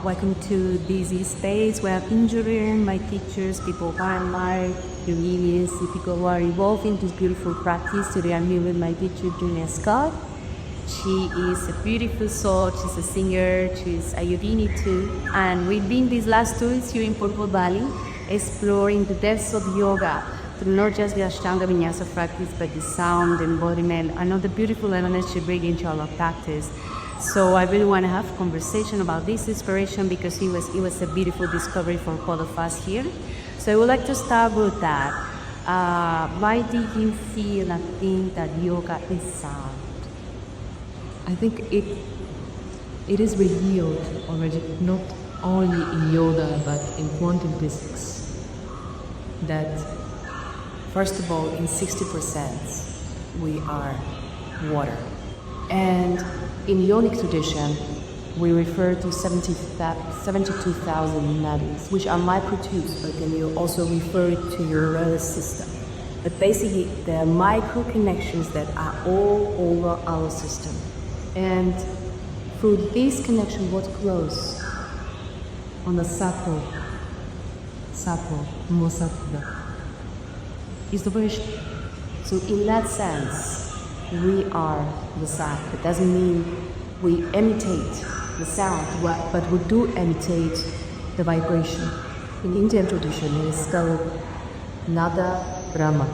welcome to this space where I'm interviewing my teachers, people who I admire, Yogini, people who are involved in this beautiful practice. Today I'm here with my teacher, Julia Scott. She is a beautiful soul, she's a singer, she's a Yogini too. And we've been these last 2 weeks here in Purple Valley, exploring the depths of yoga through not just the Ashtanga Vinyasa practice, but the sound, embodiment, and all the beautiful elements she brings into our practice. So I really want to have a conversation about this inspiration because it was a beautiful discovery for all of us here. So I would like to start with that. Why did you feel and think that yoga is sound? I think it is revealed already, not only in yoga but in quantum physics, that first of all, in 60% we are water. And in Yonic tradition, we refer to 72,000 nadis, which are micro-tubes, but then you also refer it to your nervous system. But basically, there are micro connections that are all over our system. And through this connection, what grows on the sapo, mosakuda, is the vibration. So in that sense, we are the sound. It doesn't mean we imitate the sound, but we do imitate the vibration. In Indian tradition, it is called Nada Brahma,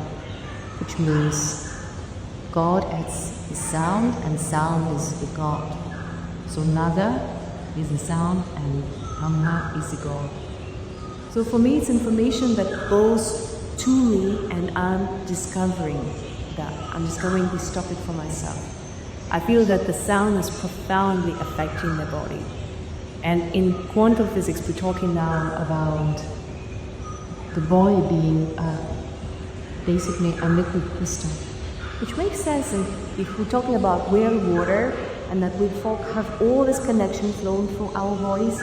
which means God is the sound and sound is the God. So Nada is the sound and Brahma is the God. So for me, it's information that goes to me and I'm discovering that. I'm discovering this topic for myself. I feel that the sound is profoundly affecting the body. And in quantum physics, we're talking now about the body being basically a liquid crystal. Which makes sense if we're talking about we're water and that we have all this connection flowing through our bodies.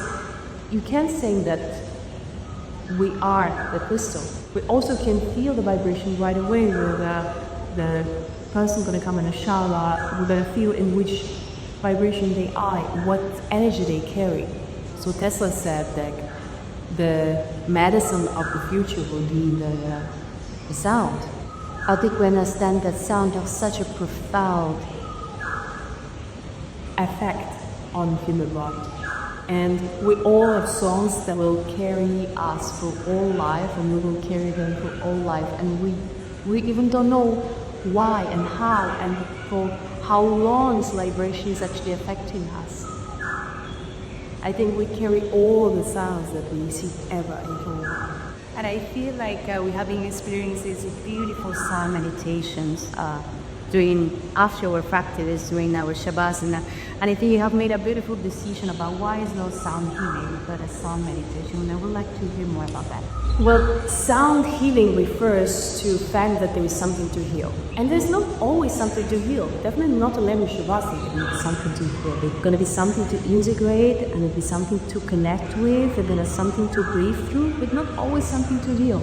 You can't say that we are the crystal. We also can feel the vibration right away with the person going to come in a shower. We're going to feel in which vibration they are, what energy they carry. So Tesla said that the medicine of the future will be the sound. I think we understand that sound has such a profound effect on human body. And we all have songs that will carry us through all life, and we will carry them through all life. And we even don't know why and how and for how long this vibration is actually affecting us. I think we carry all the sounds that we see ever into our life. And I feel like we have been experiencing these beautiful sound meditations after our practice, during our Shavasana. And I think you have made a beautiful decision about why is not sound healing, but a sound meditation. And I would like to hear more about that. Well, sound healing refers to the fact that there is something to heal. And there's not always something to heal. Definitely not a language Shavasana, there is something to heal. There's going to be something to integrate, and there'll be something to connect with, and then something to breathe through, but not always something to heal.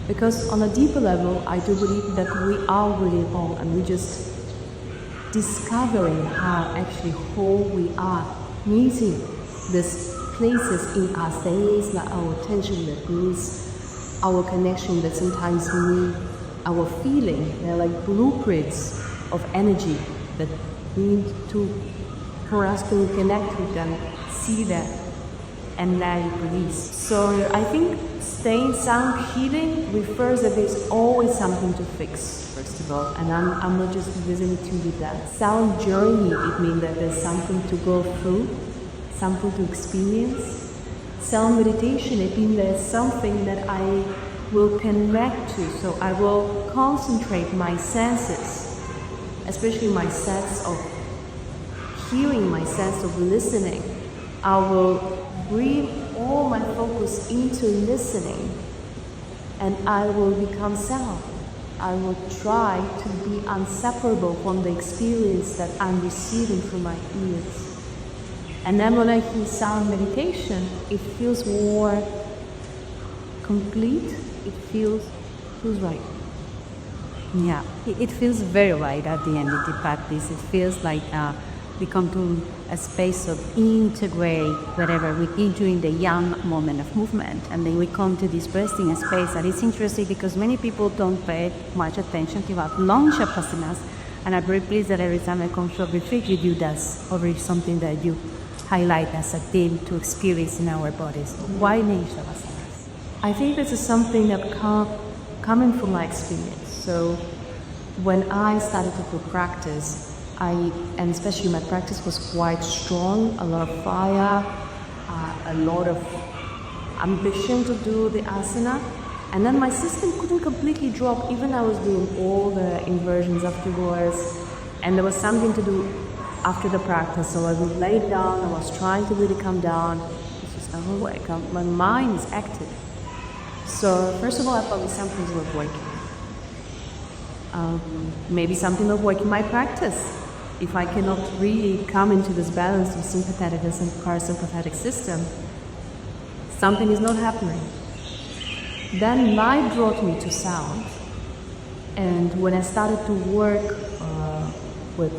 Because on a deeper level, I do believe that we are really whole, and we're just discovering how actually whole we are, meeting these places in our space, like our attention that needs our connection, that sometimes need our feeling. They're like blueprints of energy that we need to, for us to connect with them, see that, and let it release. So I think staying sound healing refers that there's always something to fix, first of all, and I'm not just listening to you that. Sound journey, it means that there's something to go through, something to experience. Sound meditation, it means there's something that I will connect to, so I will concentrate my senses, especially my sense of hearing, my sense of listening. I will bring all my focus into listening, and I will become sound. I will try to be inseparable from the experience that I'm receiving through my ears. And then when I hear sound meditation, it feels more complete. It feels right. Yeah, it feels very right at the end of the practice. It feels like we come to a space of integrate whatever we did during the young moment of movement. And then we come to this resting space that is interesting because many people don't pay much attention to about long Shavasana. And I'm very pleased that every time I come to a retreat, you do this, or it's something that you highlight as a theme to experience in our bodies. Why many Shavasana? I think this is something that coming from my experience. So when I started to practice, and especially my practice was quite strong, a lot of fire, a lot of ambition to do the asana. And then my system couldn't completely drop, even I was doing all the inversions afterwards, and there was something to do after the practice, so I would lay down, I was trying to really come down, it's just not work, my mind is active. So first of all, I thought something's not working. Maybe something not working in my practice. If I cannot really come into this balance of sympathetic and parasympathetic system, something is not happening. Then light brought me to sound, and when I started to work with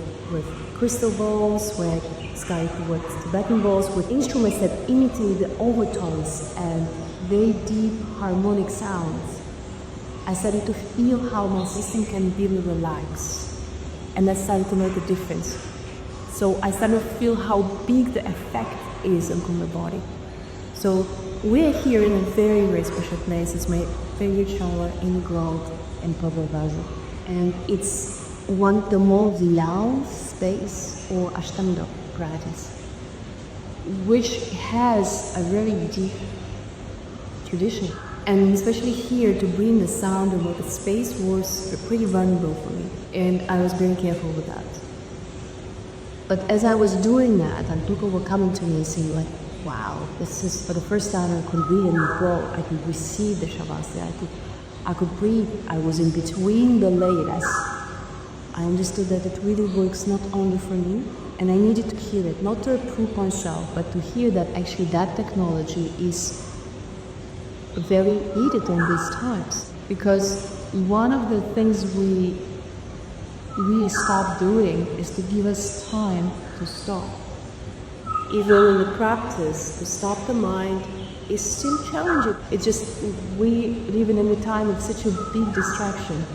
crystal bowls, with Tibetan bowls, with instruments that imitate the overtones and very deep harmonic sounds, I started to feel how my system can really relax, and that started to make a difference. So I started to feel how big the effect is on my body. So we're here in a very, very special place. It's my favorite shower in growth in SELVAJE. And it's one of the most loud space or Ashtanga practice, which has a very deep tradition. And especially here, to bring the sound about the space was pretty vulnerable for me. And I was very careful with that. But as I was doing that, and people were coming to me and saying like, wow, this is for the first time I could really grow, I could receive the Shavasana, I could breathe, I was in between the layers. I understood that it really works not only for me, and I needed to hear it, not to prove myself, but to hear that actually that technology is very needed in these times. Because one of the things we really stop doing is to give us time to stop. Even in the practice, to stop the mind is still challenging. It's just we live in a time of such a big distraction.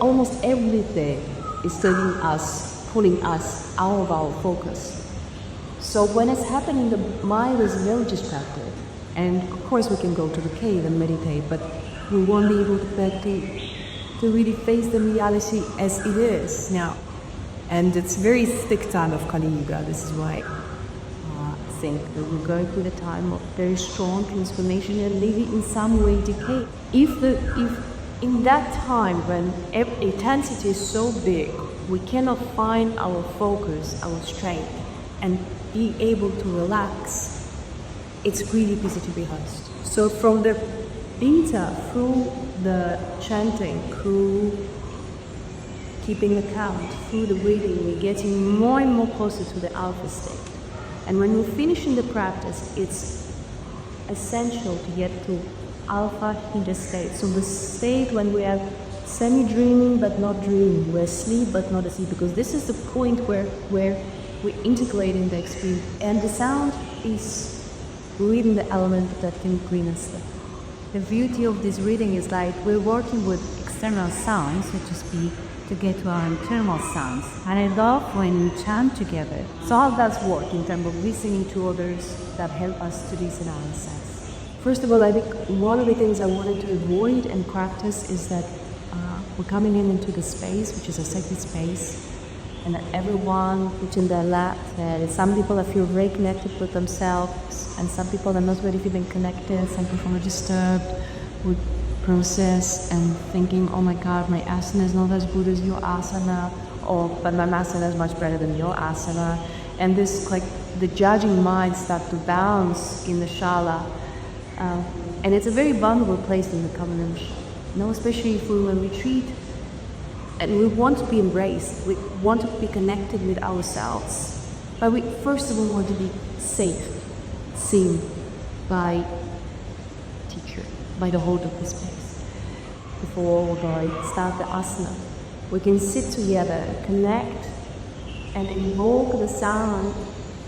Almost everything is telling us, pulling us out of our focus. So when it's happening, the mind is very distracted. And of course we can go to the cave and meditate, but we won't be able to really face the reality as it is now. And it's very thick time of Kali Yuga. This is why I think that we're going through the time of very strong transformation and maybe in some way decay. If in that time when intensity is so big, we cannot find our focus, our strength, and be able to relax, it's really easy to be lost. So from the beta, through the chanting, through keeping account, through the breathing, we're getting more and more closer to the alpha state. And when we're finishing the practice, it's essential to get to alpha hidra state. So the state when we are semi-dreaming but not dreaming, we're asleep but not asleep, because this is the point where we're integrating the experience. And the sound is reading the element that can bring us there. The beauty of this reading is like we're working with external sounds, so to speak, to get to our internal sounds. And I love when we chant together. So how does work in terms of listening to others that help us to listen ourselves? First of all, I think one of the things I wanted to avoid and practice is that we're coming into the space, which is a sacred space, and that everyone puts in their lap, and some people I feel very connected with themselves, and some people are not really feeling connected, some people are disturbed with process and thinking, oh my god, my asana is not as good as your asana, or but my asana is much better than your asana. And this, like, the judging mind start to bounce in the shala. And it's a very vulnerable place in the common, especially if we're in retreat and we want to be embraced, we want to be connected with ourselves. But we first of all want to be safe, seen by teacher, by the hold of the space. Before we start the asana, we can sit together, connect and invoke the sound,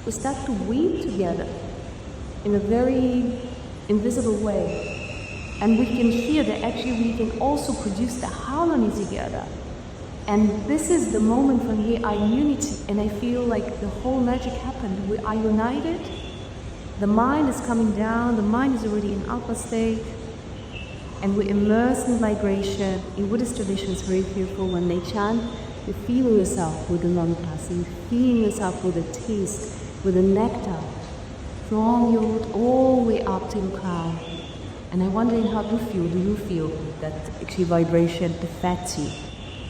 we start to weave together in a very invisible way. And we can hear that actually we can also produce the harmony together. And this is the moment when we are unity, and I feel like the whole magic happened. We are united, the mind is coming down, the mind is already in alpha state, and we immerse in vibration. In Buddhist tradition, it's very beautiful when they chant, you feel yourself with the non-passing, you feel yourself with the taste, with the nectar, from your root all the way up to the crown. And I'm wondering how do you feel that actually vibration affects you?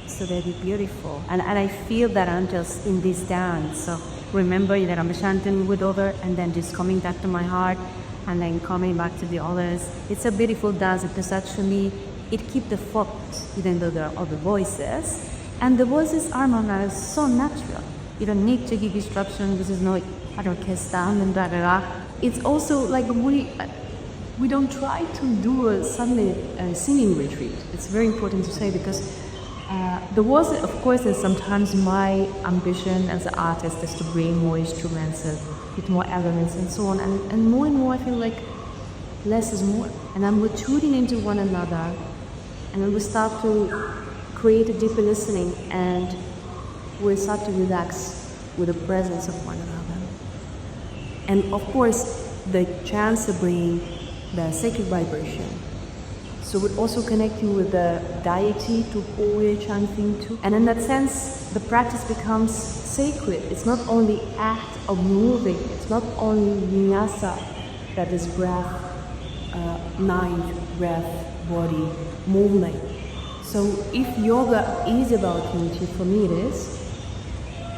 So very beautiful. And I feel that I'm just in this dance. So remember that I'm chanting with other and then just coming back to my heart and then coming back to the others. It's a beautiful dance because actually it keeps the focus even though there are other voices. And the voices harmonize so natural. You don't need to give instruction. This is no orchestra and da da da. It's also like we don't try to do a Sunday singing retreat. It's very important to say because there was, of course, and sometimes my ambition as an artist is to bring more instruments and with more elements and so on. And more I feel like less is more. And then we're tuning into one another and then we start to create a deeper listening and we start to relax with the presence of one another. And of course, the chants to bring the sacred vibration. So we also connect you with the deity to who we're chanting to. And in that sense, the practice becomes sacred. It's not only act of moving, it's not only vinyasa, that is breath, mind, breath, body, movement. So if yoga is about unity, for me it is,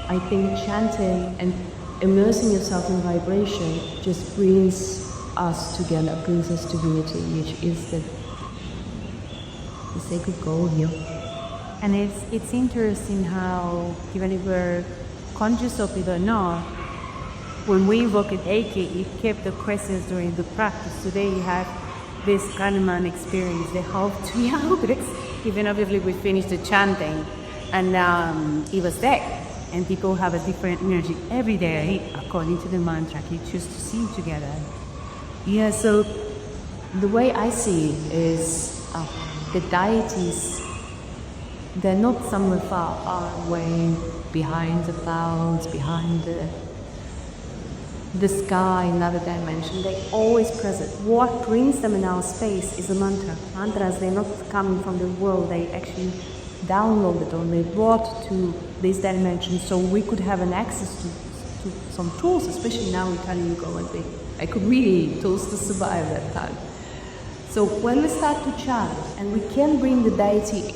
I think chanting and immersing yourself in vibration just brings us together, brings us to unity, which is the sacred goal here. And it's interesting how, even if we're conscious of it or not, when we invoke a deity, it kept the presence during the practice. Today you have this Kahneman experience, the whole 3 hours. Even obviously we finished the chanting and it was there. And people have a different energy every day according to the mantra you choose to sing together. Yeah, so the way I see it is the deities, they're not somewhere far away, behind the clouds, behind the sky, another dimension. They're always present. What brings them in our space is a mantra. Mantras, they're not coming from the world, they actually downloaded or they brought to this dimension so we could have an access to some tools, especially now in Kali Yuga when I could really tools to survive that time. So when we start to chant and we can bring the deity,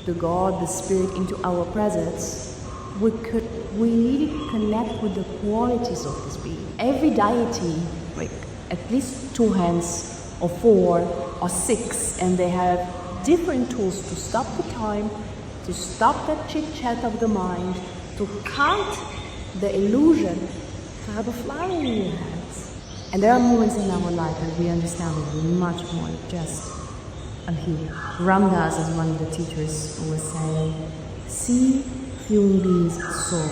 the God, the spirit into our presence, we really connect with the qualities of this being. Every deity, like at least 2 hands or 4 or 6, and they have different tools to stop the time, to stop that chit-chat of the mind, to count the illusion, to have a flower in your hands. And there are moments in our life that we understand that we're much more than just a human. Ramdas, as one of the teachers was saying, see human beings' soul.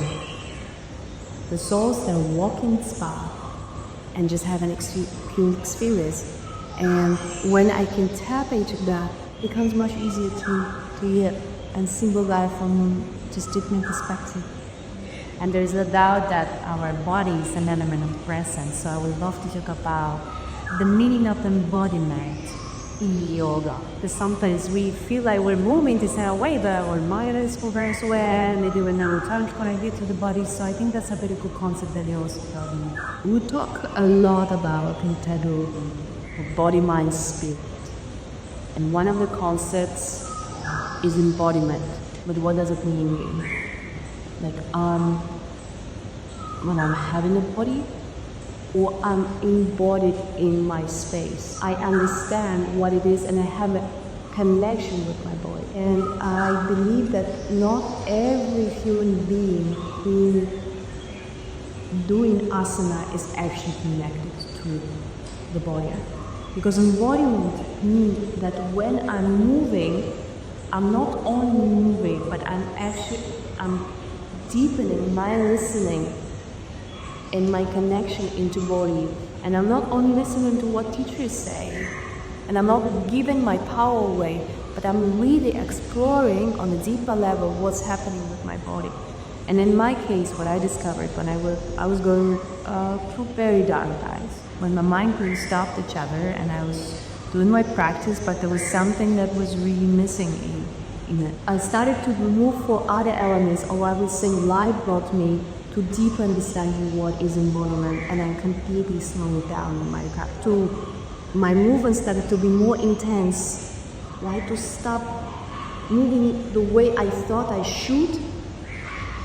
The souls that are walking this path and just have an human experience. And when I can tap into that, it becomes much easier to hear and symbolize from just different perspective. And there's no doubt that our body is an element of presence. So I would love to talk about the meaning of embodiment in yoga. Because sometimes we feel like we're moving the same way, but our mind is moving elsewhere, maybe we're not connected to the body. So I think that's a very good concept that you also taught me. We talk a lot about Pinteru, body, mind, spirit. And one of the concepts is embodiment. But what does it mean? Like when I'm having a body or I'm embodied in my space. I understand what it is and I have a connection with my body. And I believe that not every human being who doing asana is actually connected to the body. Because embodiment means that when I'm moving, I'm not only moving, but I'm deepening my listening and my connection into body. And I'm not only listening to what teachers say, and I'm not giving my power away, but I'm really exploring on a deeper level what's happening with my body. And in my case, what I discovered when I was going through very dark times, when my mind couldn't stop each other, and I was doing my practice, but there was something that was really missing in it. I started to move for other elements, or I would saying life brought me to deeper understanding what is embodiment, and I completely slowed down in my practice. My movement started to be more intense, right? To stop moving the way I thought I should,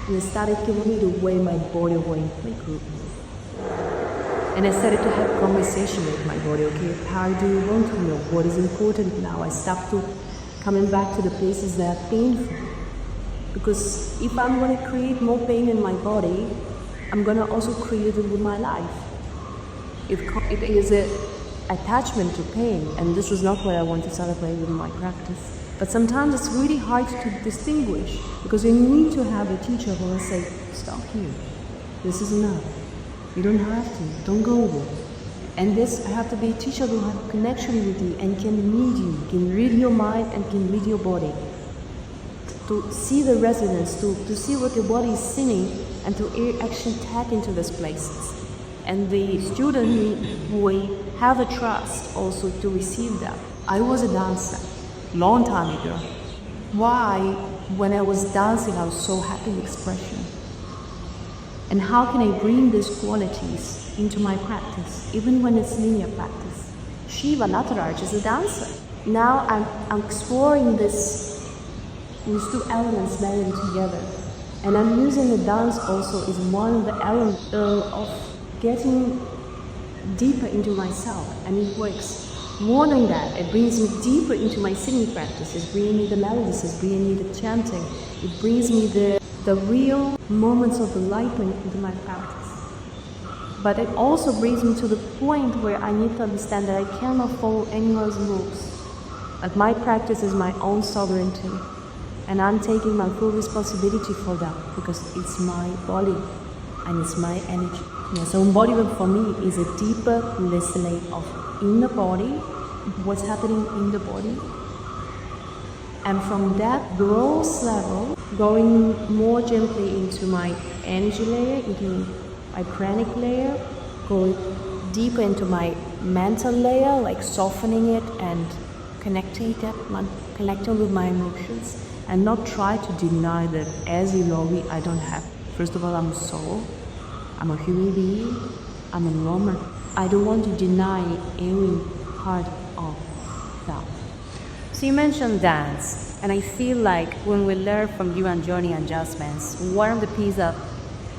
and it started giving me the way my body went, my group. And I started to have conversation with my body. Okay, how do you want to know? What is important now? I stopped to coming back to the places that are painful. Because if I'm going to create more pain in my body, I'm going to also create it with my life. If it is an attachment to pain, and this is not what I want to celebrate with my practice. But sometimes it's really hard to distinguish, because you need to have a teacher who will say, stop here, this is enough, you don't have to, don't go there. And this, I have to be a teacher who has a connection with you and can read you, can read your mind and can read your body. To see the resonance, to see what your body is singing, and to actually tap into these places. And the student will have a trust also to receive that. I was a dancer, long time ago. Why, when I was dancing, I was so happy in expression. And how can I bring these qualities into my practice, even when it's linear practice? Shiva Nataraj is a dancer. Now I'm exploring these two elements married together. And I'm using the dance also as one of the elements of getting deeper into myself, and it works. More than that, it brings me deeper into my singing practice. It's bringing me the melodies, it's bringing me the chanting. It brings me the real moments of enlightenment into my practice. But it also brings me to the point where I need to understand that I cannot follow anyone's rules. That my practice is my own sovereignty. And I'm taking my full responsibility for that, because it's my body and it's my energy. Yeah, so embodiment for me is a deeper listening of in the body, what's happening in the body. And from that gross level, going more gently into my energy layer, into my pranic layer, going deeper into my mental layer, like softening it and connecting with my emotions. And not try to deny that as a yogi, I don't have. First of all, I'm a soul, I'm a human being, I'm a woman. I don't want to deny any part of that. So you mentioned dance, and I feel like when we learn from you and Johnny adjustments, one of the pieces that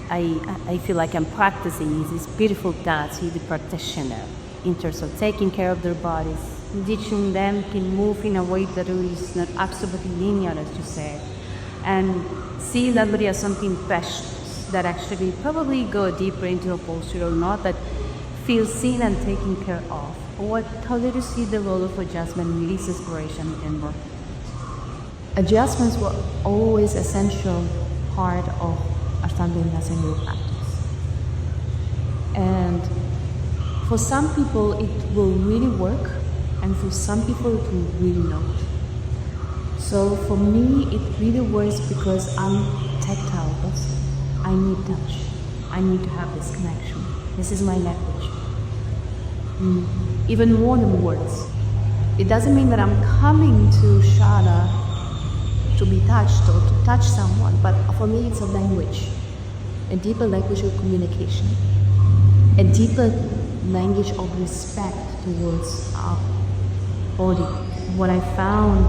I feel like I'm practicing is this beautiful dance with the practitioner in terms of taking care of their bodies, teaching them can move in a way that is not absolutely linear, as you say, and see that body as something precious that actually probably go deeper into a posture or not, that feels seen and taken care of. How did you see the role of adjustment, release, exploration in work? Adjustments were always essential part of Ashtanga in your practice. And for some people it will really work, and for some people it will really not. So for me it really works because I'm a tactile person. I need touch. I need to have this connection. This is my language. Even more than words. It doesn't mean that I'm coming to Shana to be touched or to touch someone, but for me it's a language. A deeper language of communication. A deeper language of respect towards our body. What I found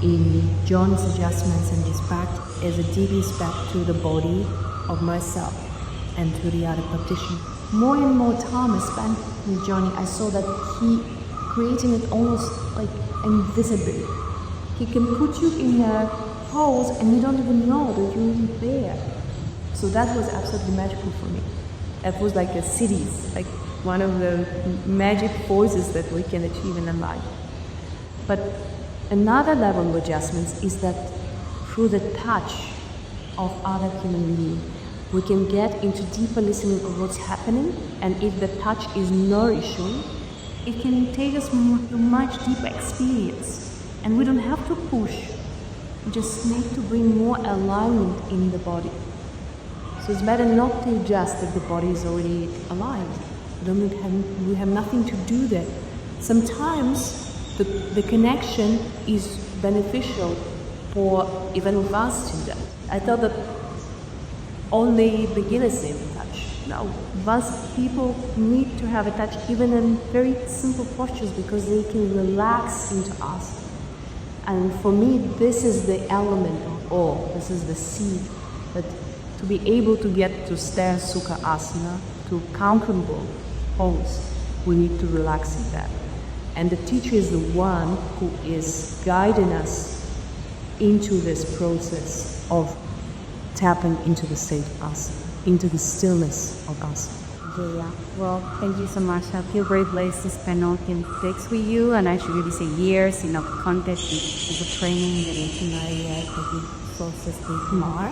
in John's adjustments and this practice is a deep respect to the body of myself and to the other practitioner. More and more time I spent with Johnny, I saw that he creating it almost like invisible. He can put you in a pose and you don't even know that you're even there. So that was absolutely magical for me. It was like a cities, like one of the magic forces that we can achieve in a life. But another level of adjustments is that through the touch of other human being. We can get into deeper listening of what's happening, and if the touch is nourishing, it can take us to much deeper experience. And we don't have to push. We just need to bring more alignment in the body. So it's better not to adjust that the body is already aligned. We have nothing to do there. Sometimes the connection is beneficial for even advanced students. I thought that only beginners need touch. No, advanced people need to have a touch even in very simple postures because they can relax into us. And for me, this is the element of all. This is the seed that to be able to get to Staya Sukha Asana, to comfortable pose, we need to relax in that. And the teacher is the one who is guiding us into this process of tapping into the state of asana, into the stillness of asana. Julia, well, thank you so much. I feel very blessed to spend all the days with you, and I should really say years in a context with the training that you so more.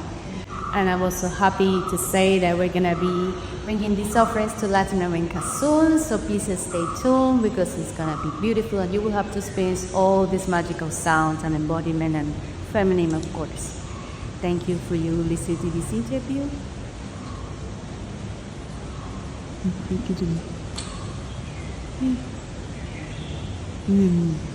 And I'm also happy to say that we're gonna be bringing these offerings to Latin America soon, so please stay tuned because it's gonna be beautiful and you will have to experience all these magical sounds and embodiment and feminine, of course. Thank you for you listening to this interview. Thank you, Julie.